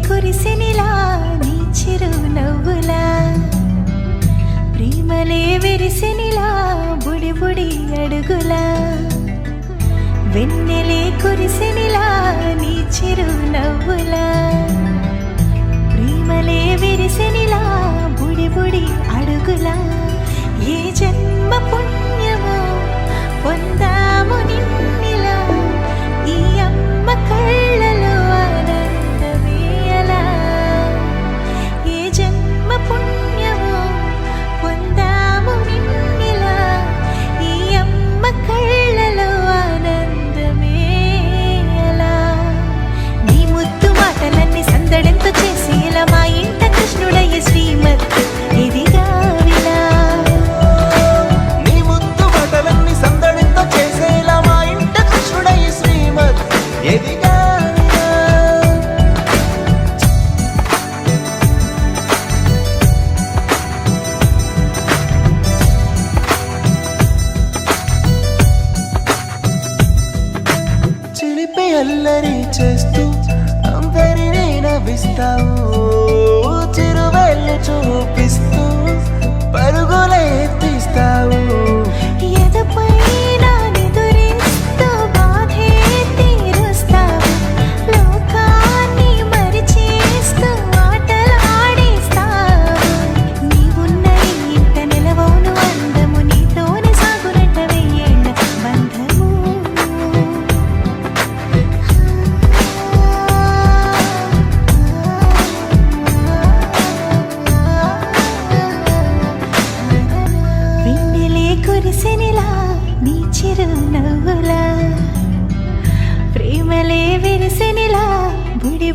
కురిసెనిలా నీ చిరు నవ్వులా ప్రేమలే విరిసెనిలా బుడి బుడి అడుగులా వెన్నెలే కురిసెనిలా నీ చిరు నవ్వులా ప్రేమలే విరిసెనిలా బుడి బుడి అడుగులా ఏ జన్మ పుణ్యమో పొందాము నిన్నిలా ఈ అమ్మ కళ్ళలో ఆనందమే అలా ఏ జన్మ పుణ్యమో పొందాము నిన్నిలా ఈ అమ్మ కళ్ళలో ఆనందమే అలా నీ ముద్దు మాటలన్నీ సందడెంతో చేసి ఇలా మా ఇంట కృష్ణుడయ్య శ్రీమత్ ఇదిగా విలా నీ ముద్దు మాటలన్నీ సందడితో చేసేలా మా ఇంట కృష్ణుడయ్య శ్రీమత్ ఎదిగా చిలిపి అల్లరి చేస్తూ అందరినీ నవ్విస్తావు చిరువెళ్ళు చూపిస్తూ పరుగులే తీస్తావు ఎదపై నా నిదురిస్తూ బాధే తీరుస్తావు లోకాన్ని మరిచేస్తూ ఆటలాడిస్తావు నీవున్న ఇంత నిలవవును అందము నీతోనే సాగునట్ట వెయ్యేళ్ళ బంధము వెన్నెలే కురిసెనిలా నీ చిరు నవ్వులా ప్రేమలే విరిసెనిలా బుడి